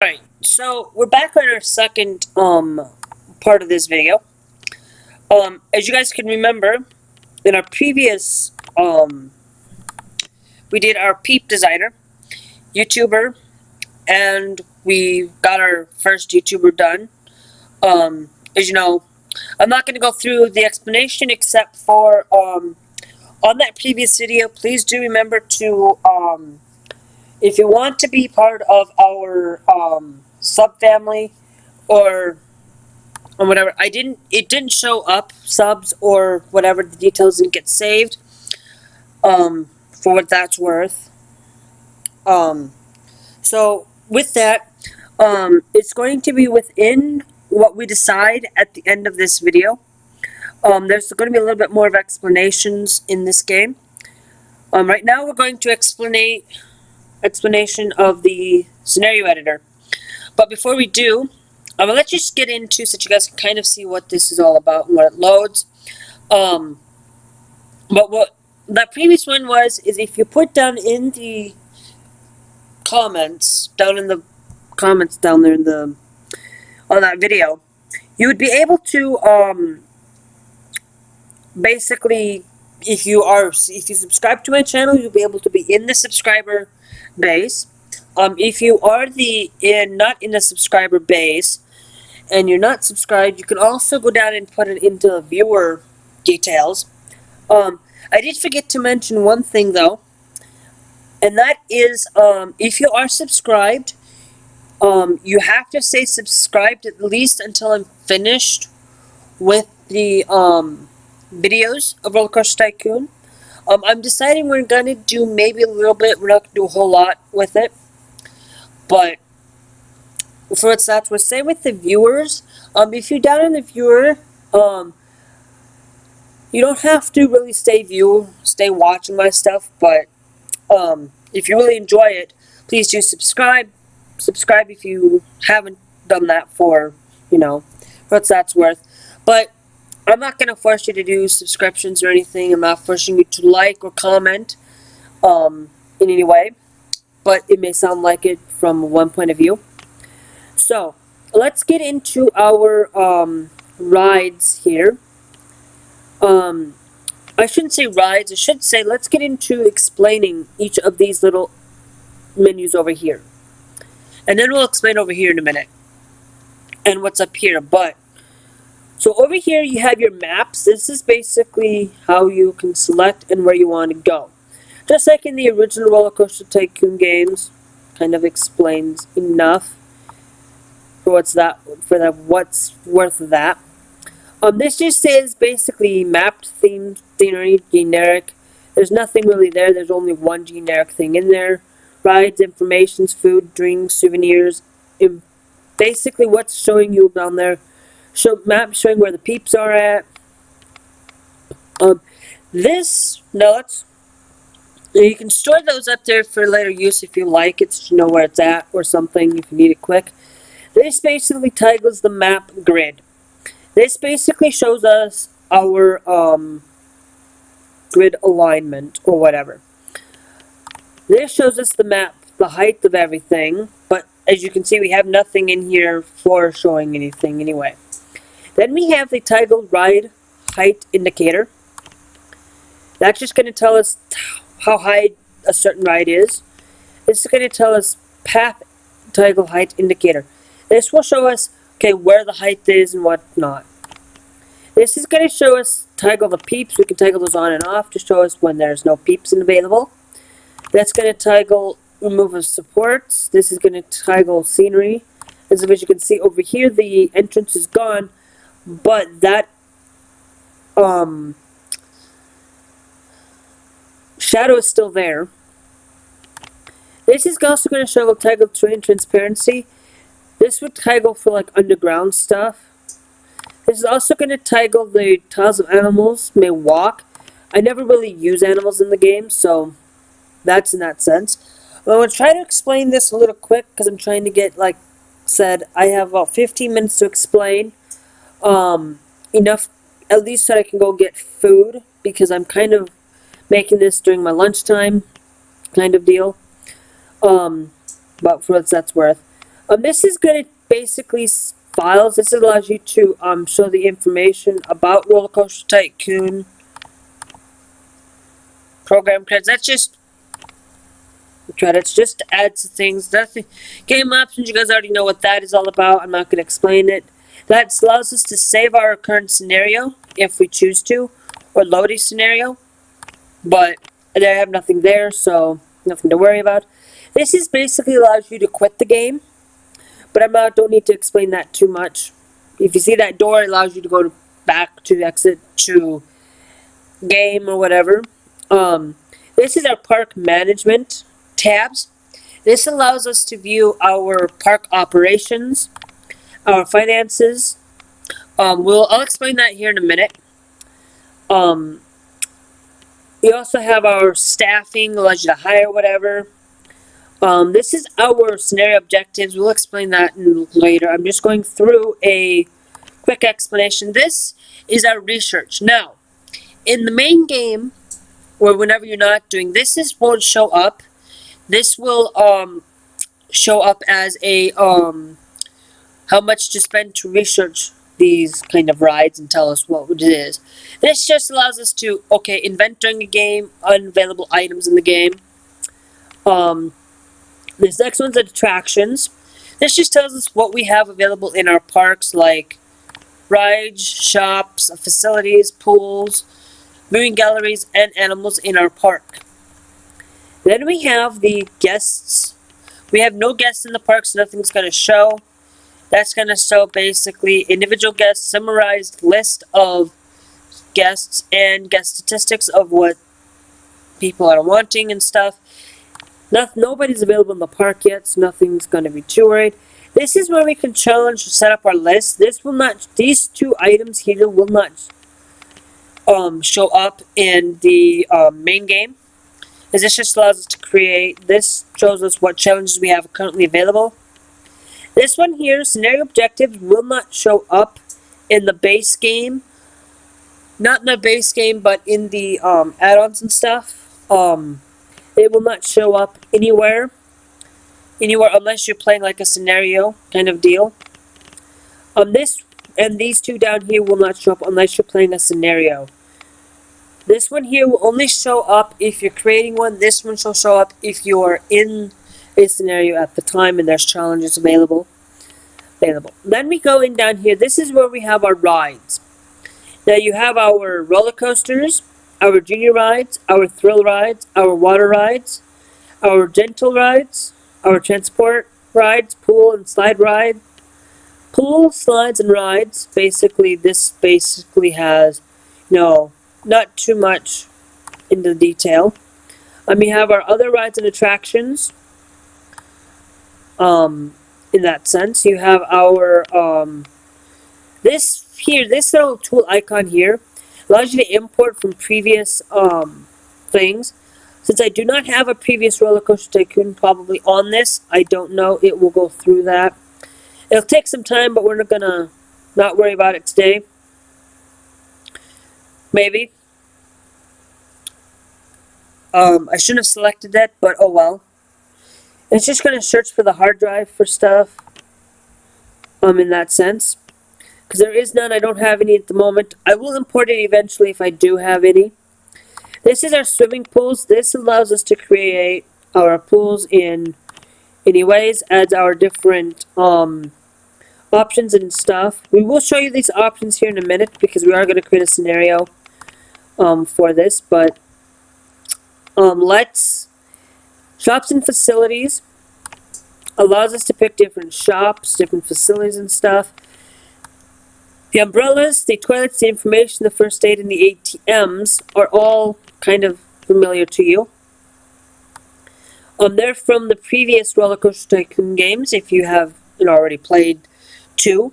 Alright, so we're back on our second part of this video. As you guys can remember, in our previous we did our Peep Designer YouTuber, and we got our first YouTuber done. As you know, I'm not going to go through the explanation except for on that previous video. Please do remember to if you want to be part of our subfamily or whatever, it didn't show up subs or whatever, the details didn't get saved, for what that's worth. So with that, it's going to be within what we decide at the end of this video. There's going to be a little bit more of explanations in this game. Right now we're going to explanation of the scenario editor. But before we do, I'm going to let you just get into so that you guys can kind of see what this is all about and what it loads. But what that previous one was, is if you put down in the comments, down there in the, on that video, you would be able to, basically, if you subscribe to my channel, you'll be able to be in the subscriber base. If you are not in the subscriber base and you're not subscribed, you can also go down and put it into the viewer details. I did forget to mention one thing though, and that is if you are subscribed, you have to stay subscribed at least until I'm finished with the videos of Roller Coaster Tycoon. I'm deciding we're going to do maybe a little bit. We're not going to do a whole lot with it. But for its that, we're saying with the viewers, if you're down in the viewer, you don't have to really stay watching my stuff. But if you really enjoy it, please do subscribe. Subscribe if you haven't done that for what that's worth. But I'm not going to force you to do subscriptions or anything. I'm not forcing you to like or comment in any way. But it may sound like it from one point of view. So, let's get into our rides here. I shouldn't say rides. I should say let's get into explaining each of these little menus over here. And then we'll explain over here in a minute. And what's up here. So over here you have your maps. This is basically how you can select and where you want to go. Just like in the original Roller Coaster Tycoon games, kind of explains enough for what's worth of that. This just says basically mapped, themed, scenery, generic. There's nothing really there. There's only one generic thing in there. Rides, informations, food, drinks, souvenirs. Basically what's showing you down there. Map showing where the peeps are at. You can store those up there for later use if you like it, so you know where it's at or something if you need it quick. This basically titles the map grid. This basically shows us our grid alignment or whatever. This shows us the map, the height of everything, but as you can see we have nothing in here for showing anything anyway. Then we have the titled ride height indicator. That's just going to tell us how high a certain ride is. This is going to tell us path toggle height indicator. This will show us where the height is and whatnot. This is going to show us toggle the peeps. We can toggle those on and off to show us when there's no peeps available. That's going to toggle remove of supports. This is going to toggle scenery. As you can see over here, the entrance is gone, but that shadow is still there. This is also going to show toggle terrain transparency. This would toggle for like underground stuff. This is also going to toggle the tiles of animals may walk. I never really use animals in the game, so that's in that sense. I'm going to try to explain this a little quick because I'm trying to get, like said, I have about 15 minutes to explain. Enough at least so I can go get food because I'm kind of making this during my lunchtime kind of deal. But for what that's worth. This is going to basically files. This allows you to show the information about Roller Coaster Tycoon, program credits. That's just credits, just to add to things. Nothing. Game options, you guys already know what that is all about. I'm not going to explain it. That allows us to save our current scenario if we choose to, or load a scenario. But I have nothing there, so nothing to worry about. This is basically allows you to quit the game, but I don't need to explain that too much. If you see that door, it allows you to go back to exit to game or whatever. This is our park management tabs. This allows us to view our park operations, our finances. I'll explain that here in a minute. We also have our staffing, allows you to hire whatever. This is our scenario objectives. We'll explain that later. I'm just going through a quick explanation. This is our research. Now, in the main game, or whenever you're not doing this, won't show up. This will show up as a how much to spend to research these kind of rides and tell us what it is. This just allows us to invent during a game, unavailable items in the game. This next one's attractions. This just tells us what we have available in our parks, like rides, shops, facilities, pools, viewing galleries, and animals in our park. Then we have the guests. We have no guests in the park, so nothing's going to show. That's going to show basically individual guests, summarized list of guests, and guest statistics of what people are wanting and stuff. Nobody's available in the park yet, so nothing's going to be too worried. This is where we can challenge to set up our list. These two items here will not show up in the main game. As this just allows us to create. This shows us what challenges we have currently available. This one here, scenario objectives, will not show up in the base game. Not in the base game, but in the add-ons and stuff. It will not show up anywhere unless you're playing like a scenario kind of deal. This and these two down here will not show up unless you're playing a scenario. This one here will only show up if you're creating one. This one shall show up if you are in a scenario at the time and there's challenges available. Then we go in down here. This is where we have our rides. Now you have our roller coasters, our junior rides, our thrill rides, our water rides, our gentle rides, our transport rides, pool and slide ride. Pool, slides, and rides. Basically, this has, not too much into detail. We have our other rides and attractions. In that sense, you have our this little tool icon here allows you to import from previous things. Since I do not have a previous Roller Coaster Tycoon probably on this, I don't know. It will go through that. It'll take some time, but we're not gonna worry about it today. Maybe. I shouldn't have selected that, but oh well. It's just gonna search for the hard drive for stuff. In that sense. Because there is none, I don't have any at the moment. I will import it eventually if I do have any. This is our swimming pools. This allows us to create our pools in any ways, adds our different options and stuff. We will show you these options here in a minute because we are going to create a scenario for this. But shops and facilities allows us to pick different shops, different facilities and stuff. The umbrellas, the toilets, the information, the first aid, and the ATMs are all kind of familiar to you. They're from the previous Roller Coaster Tycoon games, if you have already played 2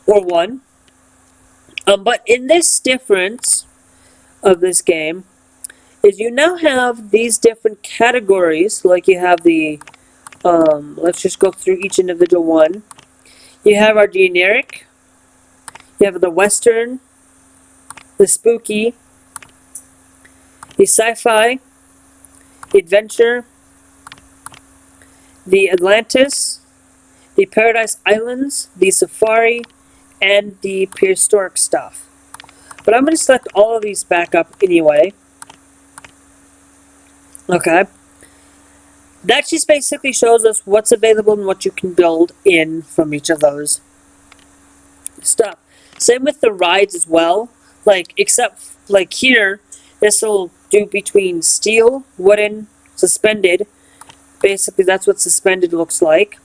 or 1. But in this difference of this game is you now have these different categories, like you have the, let's just go through each individual one. You have our generic, you have the western, the spooky, the sci-fi, the adventure, the Atlantis, the Paradise Islands, the Safari, and the prehistoric stuff. But I'm going to select all of these back up anyway. Okay. That just basically shows us what's available and what you can build in from each of those stuff. Same with the rides as well. Like, except, like here, this will do between steel, wooden, suspended. Basically, that's what suspended looks like.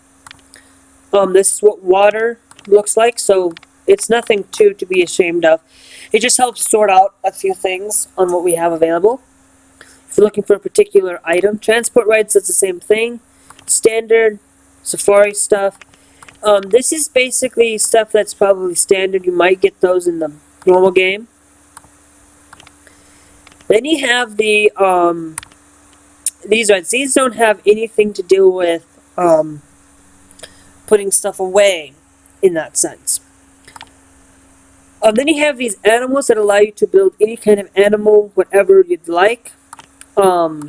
This is what water looks like, so it's nothing to be ashamed of. It just helps sort out a few things on what we have available. If you're looking for a particular item, transport rides, that's the same thing. Standard, safari stuff. This is basically stuff that's probably standard. You might get those in the normal game. Then you have the these rides. These don't have anything to do with putting stuff away in that sense. Then you have these animals that allow you to build any kind of animal, whatever you'd like. You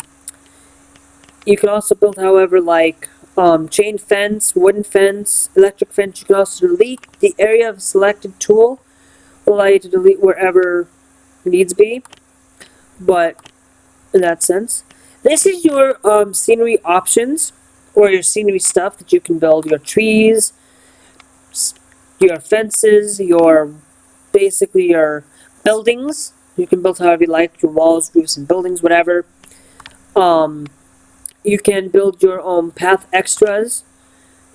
can also build, however, like chain fence, wooden fence, electric fence. You can also delete the area of selected tool. Will allow you to delete wherever needs be. But in that sense, this is your scenery options, or your scenery stuff that you can build. Your trees, your fences, your basically your buildings. You can build however you like, your walls, roofs, and buildings, whatever. You can build your own path extras,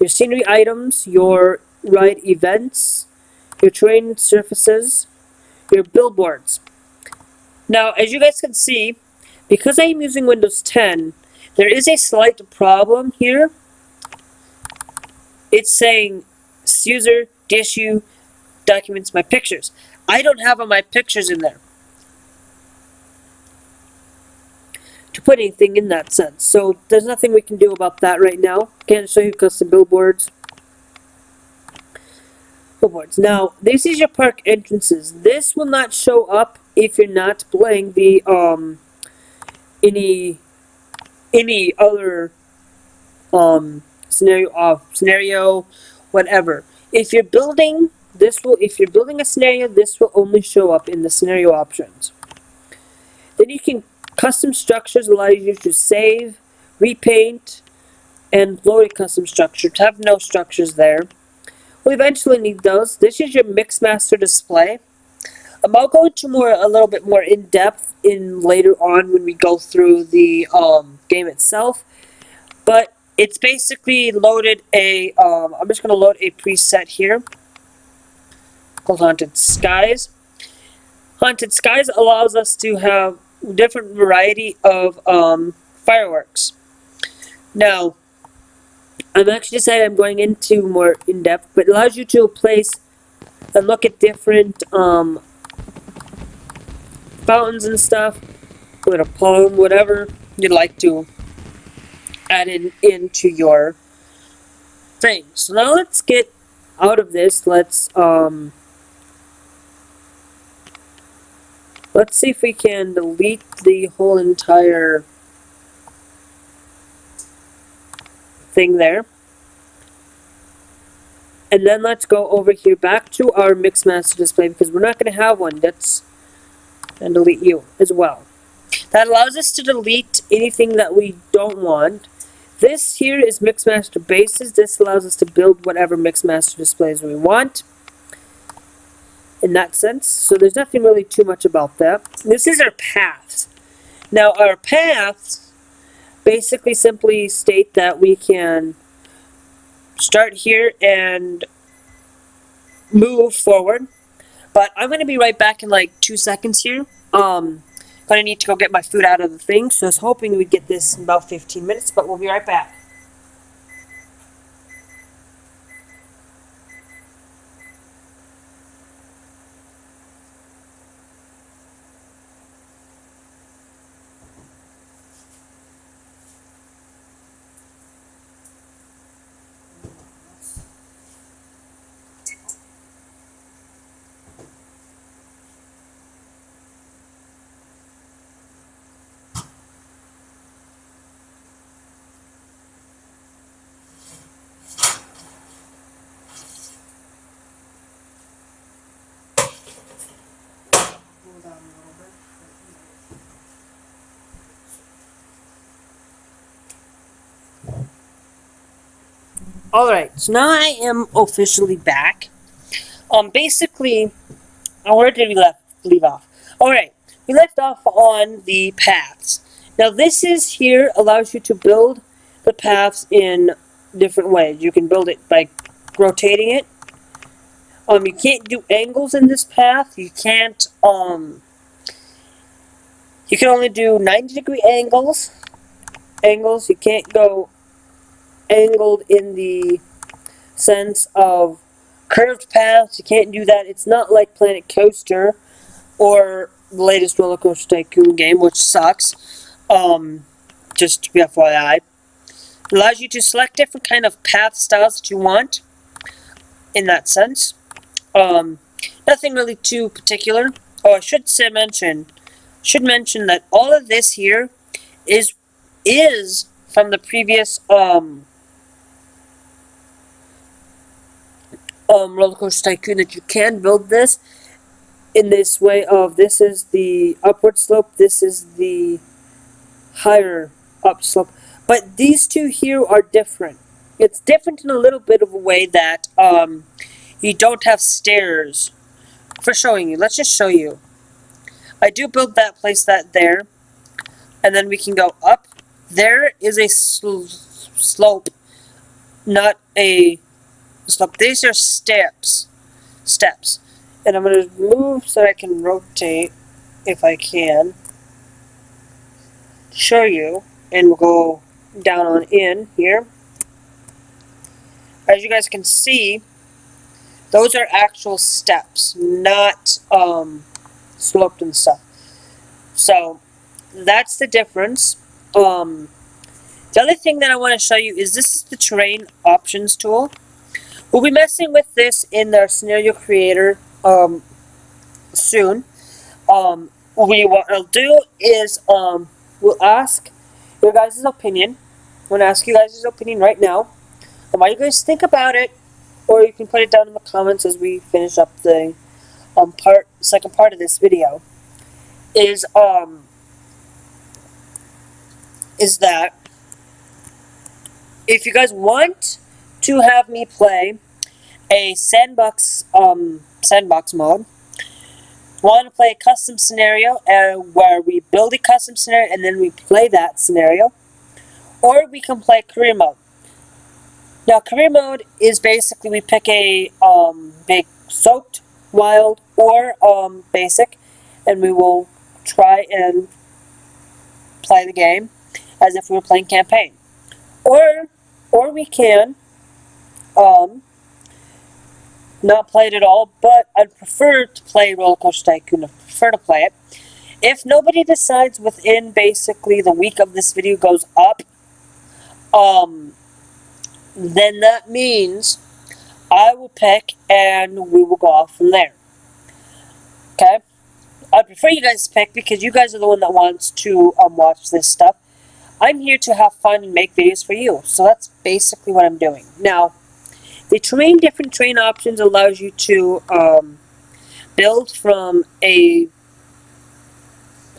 your scenery items, your ride events, your terrain surfaces, your billboards. Now, as you guys can see, because I am using Windows 10, there is a slight problem here. It's saying user issue documents my pictures. I don't have all my pictures in there to put anything in that sense. So there's nothing we can do about that right now. Can't show you custom billboards. Now, this is your park entrances. This will not show up if you're not playing the any other scenario, whatever. If you're building a scenario, this will only show up in the scenario options. Then you can custom structures allow you to save, repaint, and load a custom structure. To have no structures there. We'll eventually need those. This is your Mixmaster display. I'll go into a little bit more in depth later on when we go through the game itself. But it's basically loaded a. I'm just going to load a preset here called Haunted Skies. Haunted Skies allows us to have different variety of fireworks. Now, I'm actually decided I'm going into more in depth, but it allows you to place and look at different fountains and stuff with a poem, whatever you'd like to add into your thing. So now let's get out of this. Let's see if we can delete the whole entire thing there. And then let's go over here back to our Mixmaster display because we're not going to have one. And delete you as well. That allows us to delete anything that we don't want. This here is Mixmaster bases. This allows us to build whatever Mixmaster displays we want. In that sense. So there's nothing really too much about that. This is our paths. Now our paths basically simply state that we can start here and move forward. But I'm going to be right back in like 2 seconds here. Gonna need to go get my food out of the thing, so I was hoping we'd get this in about 15 minutes, but we'll be right back. Alright, so now I am officially back. Basically, where did we leave off? Alright, we left off on the paths. Now this is here allows you to build the paths in different ways. You can build it by rotating it. You can't do angles in this path. You can't, you can only do 90-degree angles. You can't go angled in the sense of curved paths. You can't do that. It's not like Planet Coaster or the latest Roller Coaster Tycoon game, which sucks. Just to be FYI. It allows you to select different kind of path styles that you want in that sense. Nothing really too particular. Oh, I should mention that all of this here is from the previous Roller Coaster Tycoon, that you can build this in this way of this is the upward slope, this is the higher up slope. But these two here are different. It's different in a little bit of a way that you don't have stairs. For showing you, let's just show you. I do build that, place that there, and then we can go up. There is a slope, not a slope. These are steps. And I'm going to move so I can rotate, if I can, show you, and we'll go down on in here. As you guys can see, those are actual steps, not sloped and stuff. So that's the difference. The other thing that I want to show you is this is the terrain options tool. We'll be messing with this in our scenario creator soon. What I'll do is we'll ask your guys' opinion. I'm going to ask you guys' opinion right now. What you guys think about it, or you can put it down in the comments as we finish up the second part of this video. Is that if you guys want to have me play a sandbox mode, want to play a custom scenario where we build a custom scenario and then we play that scenario, or we can play career mode. Now, career mode is basically we pick a big soaked, wild, or basic, and we will try and play the game as if we were playing campaign. Or we can not play it at all, but I'd prefer to play Roller Coaster Tycoon. I prefer to play it. If nobody decides within basically the week of this video goes up, then that means I will pick and we will go off from there. Okay? I prefer you guys pick because you guys are the one that wants to watch this stuff. I'm here to have fun and make videos for you. So that's basically what I'm doing. Now, the different terrain options allows you to build from a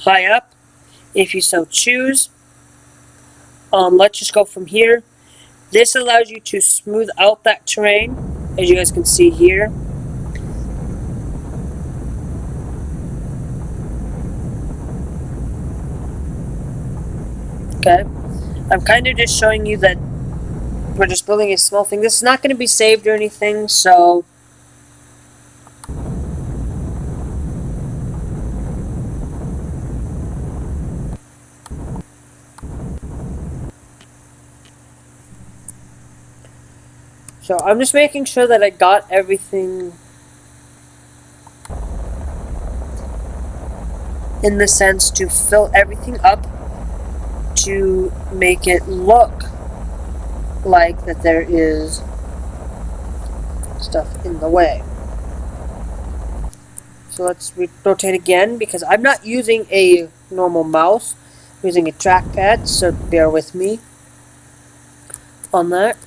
high up, if you so choose. Let's just go from here. This allows you to smooth out that terrain, as you guys can see here. Okay, I'm kind of just showing you that we're just building a small thing. This is not going to be saved or anything, so I'm just making sure that I got everything in the sense to fill everything up to make it look like that there is stuff in the way. So let's rotate again because I'm not using a normal mouse. I'm using a trackpad, so bear with me on that.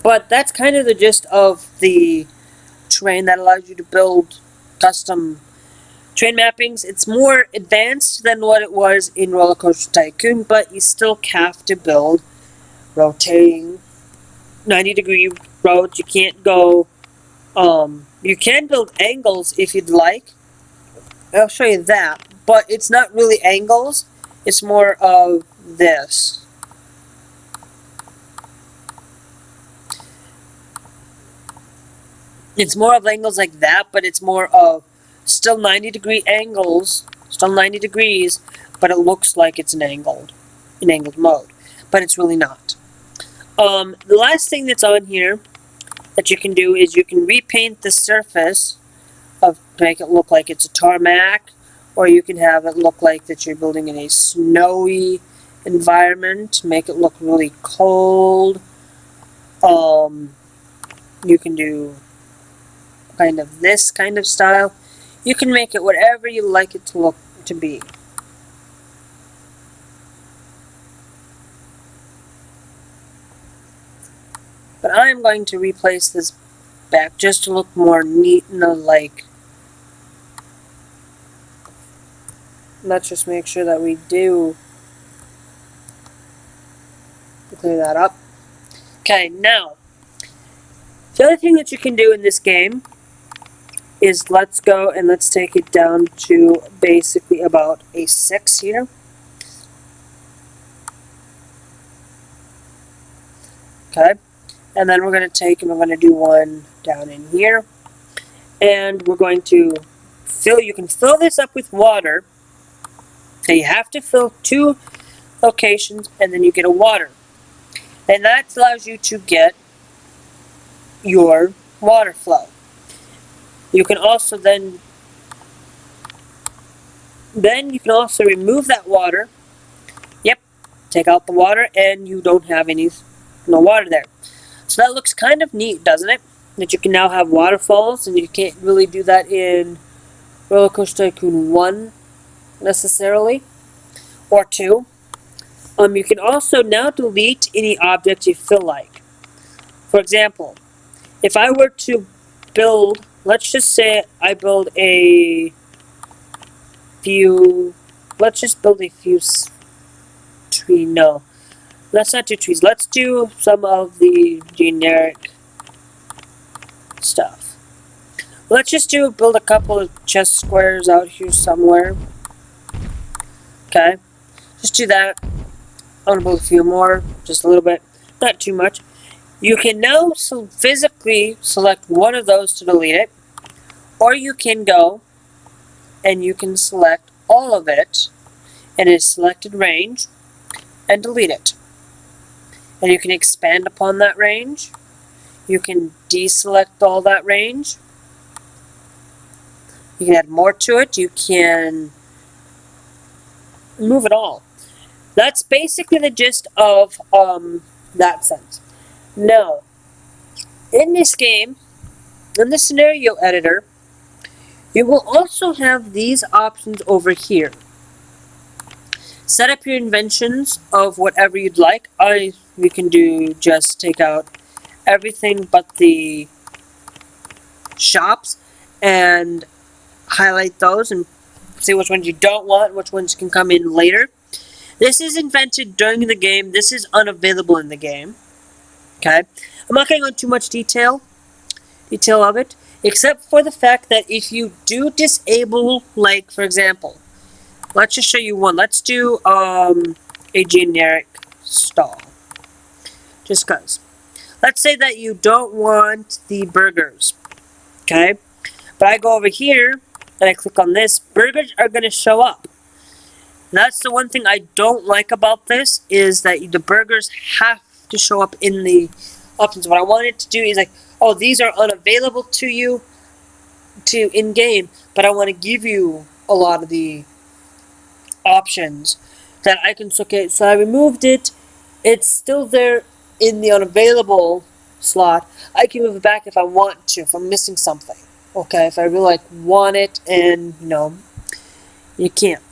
But that's kind of the gist of the terrain that allows you to build custom Train mappings, it's more advanced than what it was in Roller Coaster Tycoon, but you still have to build rotating 90-degree roads. You can't go, you can build angles if you'd like. I'll show you that, but it's not really angles, it's more of this. It's more of angles like that, but it's more of still 90-degree angles, still 90 degrees, but it looks like it's in angled mode, but it's really not. The last thing that's on here that you can do is you can repaint the surface to make it look like it's a tarmac, or you can have it look like that you're building in a snowy environment, make it look really cold. You can do kind of this kind of style. You can make it whatever you like it to look to be. But I'm going to replace this back just to look more neat and like. Let's just make sure that we do clear that up. Okay, now the other thing that you can do in this game is let's go and let's take it down to basically about a 6 here. Okay, and then we're going to take and we're going to do one down in here, and we're going to fill. You can fill this up with water. Okay, you have to fill 2 locations, and then you get a water, and that allows you to get your water flow. You can also then you can also remove that water. Yep, take out the water, and you don't have no water there. So that looks kind of neat, doesn't it? That you can now have waterfalls, and you can't really do that in Roller Coaster Tycoon 1 necessarily, or 2. You can also now delete any objects you feel like. For example, if I were to build, let's just say I build a few, let's just build a few trees. No, let's not do trees. Let's do some of the generic stuff. Let's just build a couple of chest squares out here somewhere. Okay, just do that. I want to build a few more, just a little bit, not too much. You can now physically select one of those to delete it, or you can go and you can select all of it in a selected range and delete it. And you can expand upon that range. You can deselect all that range. You can add more to it. You can move it all. That's basically the gist of that sense. Now, in this game, in the scenario editor, you will also have these options over here. Set up your inventions of whatever you'd like. You can do just take out everything but the shops and highlight those and see which ones you don't want, which ones can come in later. This is invented during the game. This is unavailable in the game. Okay, I'm not going to go into too much detail of it, except for the fact that if you do disable, like for example, let's just show you one. Let's do a generic stall, just cause. Let's say that you don't want the burgers, okay? But I go over here and I click on this. Burgers are going to show up. That's the one thing I don't like about this, is that the burgers have to show up in the options. What I want it to do is like, oh, these are unavailable to you in game, but I want to give you a lot of the options that I can look at. So I removed it. It's still there in the unavailable slot. I can move it back if I want to, if I'm missing something. Okay, if I really want it, and you can't.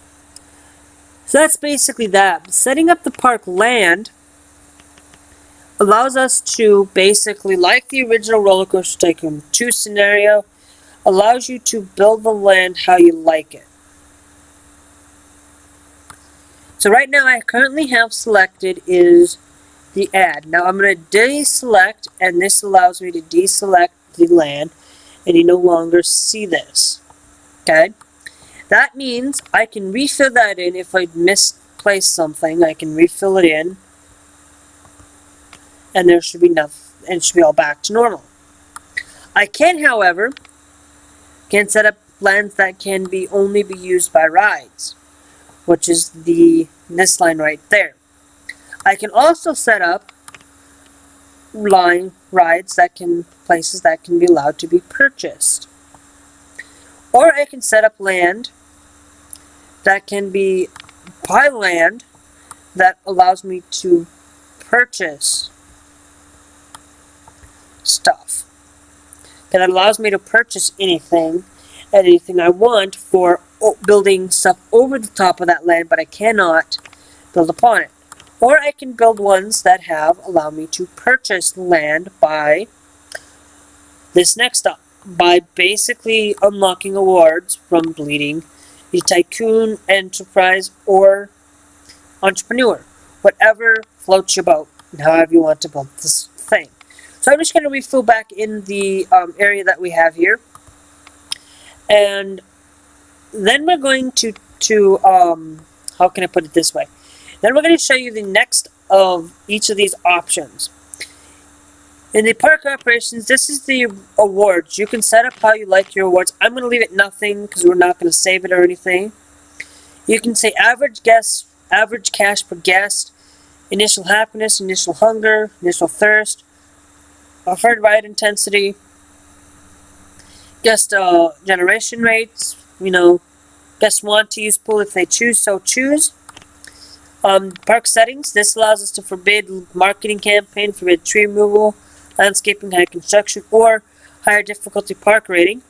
So that's basically that. Setting up the park land allows us to basically, like the original Roller Coaster Tycoon 2 scenario, allows you to build the land how you like it. So right now I currently have selected is the add. Now I'm going to deselect, and this allows me to deselect the land, and you no longer see this. Okay? That means I can refill that in if I misplaced something. I can refill it in, and there should be nothing, and it should be all back to normal. I can, however, set up lands that can only be used by rides, which is this line right there. I can also set up rides places that can be allowed to be purchased. Or I can set up land that can be buy land that allows me to purchase stuff. That allows me to purchase anything and anything I want for building stuff over the top of that land, but I cannot build upon it. Or I can build ones that allow me to purchase land by this next up, by basically unlocking awards from bleeding the tycoon, enterprise, or entrepreneur. Whatever floats your boat, and however you want to build this thing. So I'm just going to refill back in the area that we have here. And then we're going to how can I put it this way? Then we're going to show you the next of each of these options. In the park operations, this is the awards. You can set up how you like your awards. I'm going to leave it nothing because we're not going to save it or anything. You can say average cash per guest, initial happiness, initial hunger, initial thirst, offered ride intensity, guest generation rates, guests want to use pool if they choose. Park settings, this allows us to forbid marketing campaign, forbid tree removal, landscaping, high construction, or higher difficulty park rating.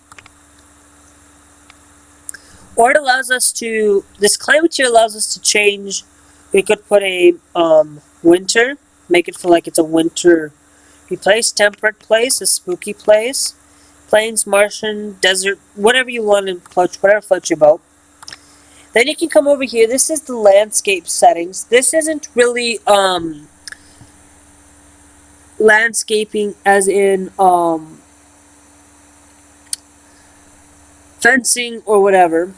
Or it allows us to, this climate here allows us to change. We could put a winter, make it feel like it's a winter place, temperate place, a spooky place, plains, Martian, desert, whatever you want to float, whatever floats your boat. Then you can come over here. This is the landscape settings. This isn't really landscaping as in fencing or whatever.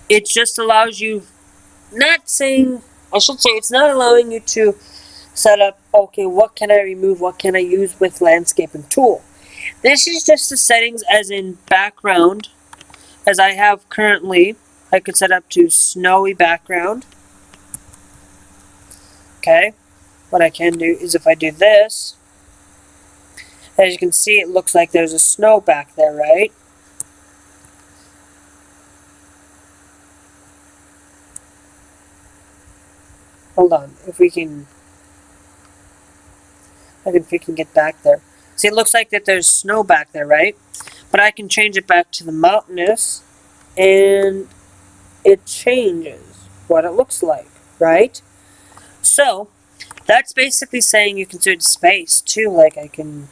It just allows you, it's not allowing you to set up, okay, what can I remove, what can I use with landscaping tool. This is just the settings as in background, as I have currently. I could set up to snowy background. Okay, what I can do is if I do this, as you can see, it looks like there's a snow back there, right? Hold on, if we can get back there. See, it looks like that there's snow back there, right? But I can change it back to the mountainous, and it changes what it looks like, right? So, that's basically saying you can do space, too. Like, I can...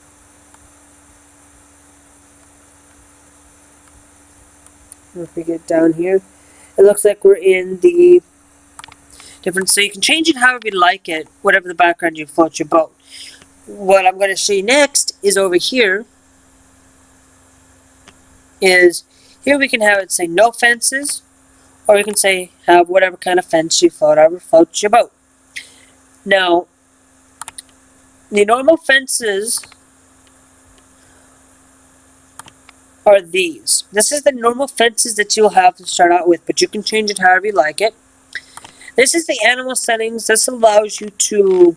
If we get down here, it looks like we're in the different... So you can change it however you like it, whatever the background you float your boat. What I'm going to show you next is over here. Here we can have it say no fences, or we can say have whatever kind of fence you float, however floats your boat. Now, the normal fences are these. This is the normal fences that you'll have to start out with, but you can change it however you like it. This is the animal settings. This allows you to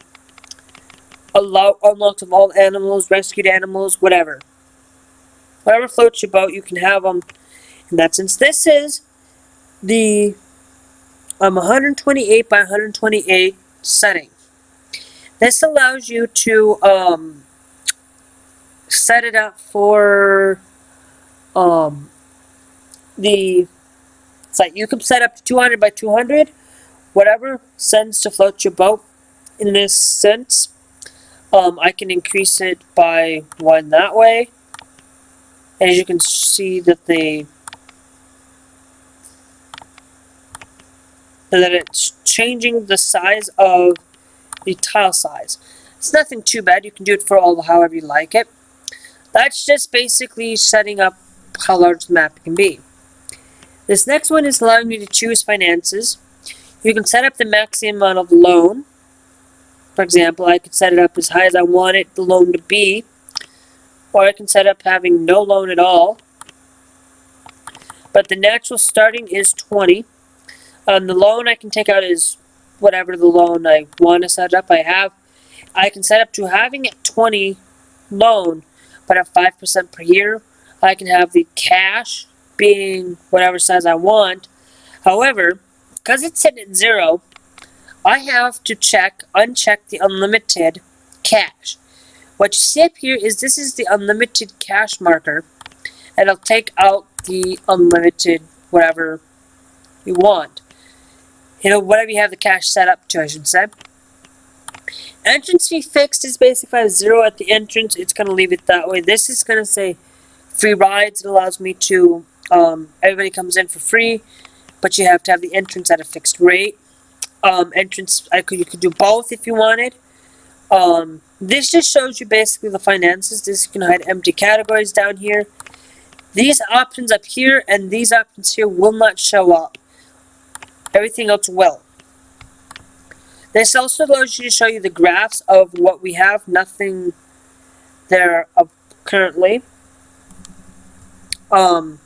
allow unlock of all animals, rescued animals, whatever. Whatever floats your boat, you can have them in that sense. This is the 128 by 128 setting. This allows you to set it up for it's like you can set up to 200 by 200, whatever sends to float your boat. In this sense, I can increase it by 1 that way. As you can see that it's changing the size of the tile size. It's nothing too bad. You can do it for all however you like it. That's just basically setting up how large the map can be. This next one is allowing you to choose finances. You can set up the maximum amount of loan. For example, I could set it up as high as I want it, the loan to be. Or I can set up having no loan at all. But the natural starting is 20. The loan I can take out is whatever the loan I want to set up. I can set up to having it 20 loan, but at 5% per year. I can have the cash being whatever size I want. However, because it's set at 0, I have to uncheck the unlimited cash. What you see up here is this is the unlimited cash marker, and I'll take out the unlimited whatever you want. Whatever you have the cash set up to, I should say. Entrance fee fixed is basically if I have 0 at the entrance, it's going to leave it that way. This is going to say free rides. It allows me to, everybody comes in for free, but you have to have the entrance at a fixed rate. Entrance, you could do both if you wanted. This just shows you basically the finances. This, you can hide empty categories down here. These options up here and these options here will not show up. Everything else will. This also allows you to show you the graphs of what we have. Nothing there currently. In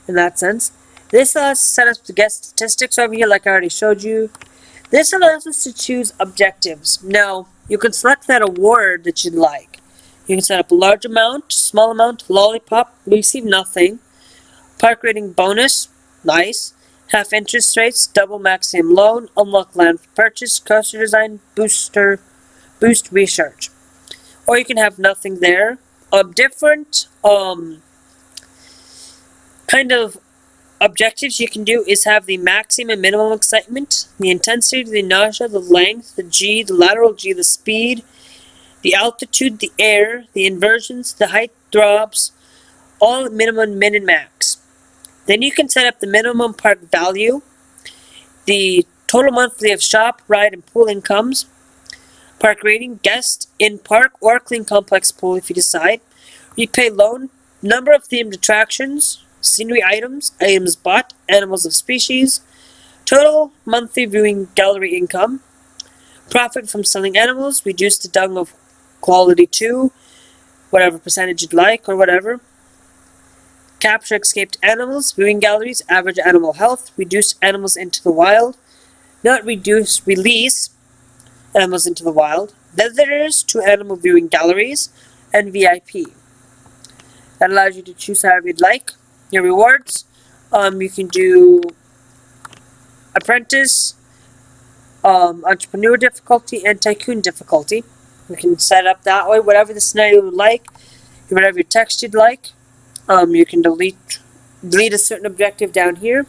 that sense. This allows us to set up the guest statistics over here like I already showed you. This allows us to choose objectives. Now, you can select that award that you'd like. You can set up a large amount, small amount, lollipop, receive nothing. Park rating bonus, nice. Half interest rates, double maximum loan, unlock land for purchase, coaster design, boost research. Or you can have nothing there. Different kind of objectives you can do is have the maximum and minimum excitement, the intensity, the nausea, the length, the G, the lateral G, the speed, the altitude, the air, the inversions, the height drops, all minimum, min, and max. Then you can set up the minimum park value, the total monthly of shop, ride, and pool incomes, park rating, guest, in-park, or clean complex pool if you decide, repay loan, number of themed attractions, scenery items, items bought, animals of species, total monthly viewing gallery income, profit from selling animals, reduce the dung of quality 2, whatever percentage you'd like or whatever. Capture escaped animals, viewing galleries, average animal health, reduce animals into the wild, not reduce, release animals into the wild, visitors to animal viewing galleries, and VIP. That allows you to choose however you'd like. Your rewards, you can do apprentice, entrepreneur difficulty, and tycoon difficulty. You can set up that way, whatever the scenario you'd like, whatever your text you'd like. You can delete a certain objective down here.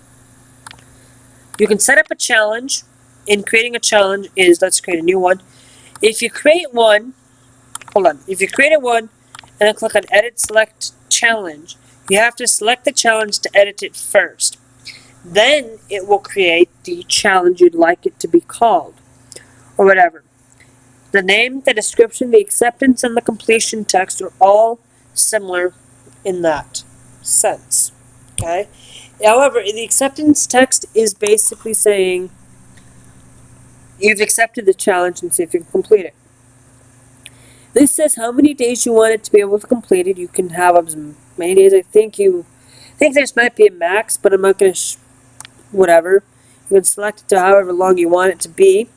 You can set up a challenge. In creating a challenge let's create a new one. If you create one, if you create one and then click on edit select challenge, you have to select the challenge to edit it first. Then it will create the challenge you'd like it to be called, or whatever. The name, the description, the acceptance, and the completion text are all similar in that sense. Okay? However, the acceptance text is basically saying you've accepted the challenge and see if you can complete it. This says how many days you want it to be able to complete it. You can have as many days. I think this might be a max, but I'm not going to whatever. You can select it to however long you want it to be.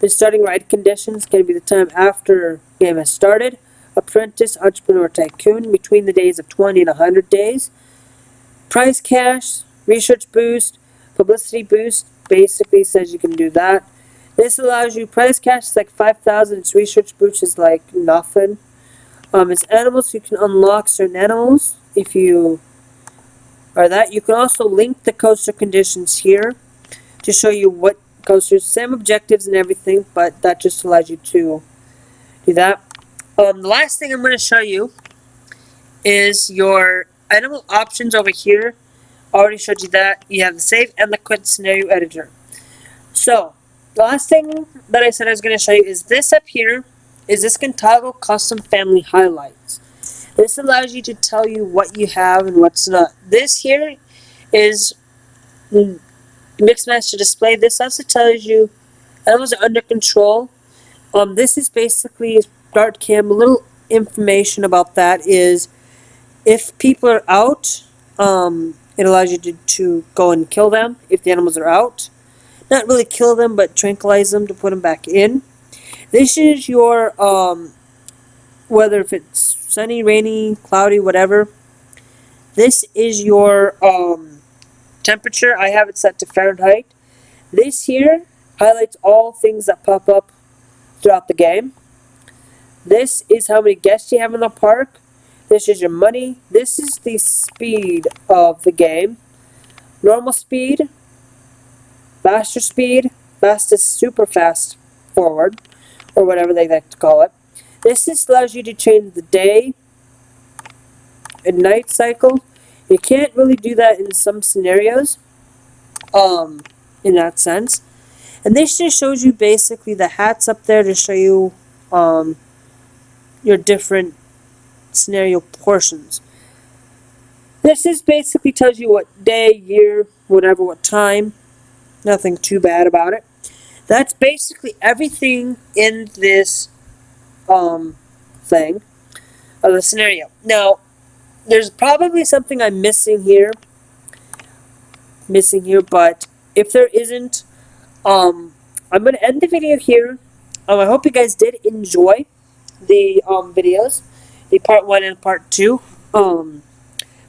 The starting ride conditions is going to be the time after the game has started. Apprentice, entrepreneur, tycoon, between the days of 20 and 100 days. Prize cash, research boost, publicity boost, basically says you can do that. This allows you, prize cash is like 5,000, its research boost is like nothing. It's animals, you can unlock certain animals if you are that. You can also link the coaster conditions here to show you what coasters, same objectives and everything, but that just allows you to do that. The last thing I'm going to show you is your animal options over here. Already showed you that. You have the save and the quit scenario editor. So, the last thing that I said I was going to show you is this up here. This can toggle custom family highlights. This allows you to tell you what you have and what's not. This here is mixed master display. This also tells you animals are under control. This is basically start cam. A little information about that is if people are out, it allows you to go and kill them if the animals are out. Not really kill them, but tranquilize them to put them back in. This is your, whether if it's sunny, rainy, cloudy, whatever. This is your temperature. I have it set to Fahrenheit. This here highlights all things that pop up throughout the game. This is how many guests you have in the park. This is your money. This is the speed of the game. Normal speed, faster speed, fastest super fast forward, or whatever they like to call it. This just allows you to change the day and night cycle. You can't really do that in some scenarios, in that sense. And this just shows you basically the hats up there to show you your different scenario portions. This is basically tells you what day, year, whatever, what time. Nothing too bad about it. That's basically everything in this thing of the scenario. Now, there's probably something I'm missing here, but if there isn't, I'm going to end the video here. I hope you guys did enjoy the videos, the part 1 and part 2.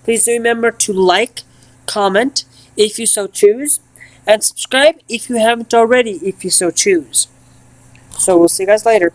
Please do remember to like, comment if you so choose, and subscribe if you haven't already if you so choose. So we'll see you guys later.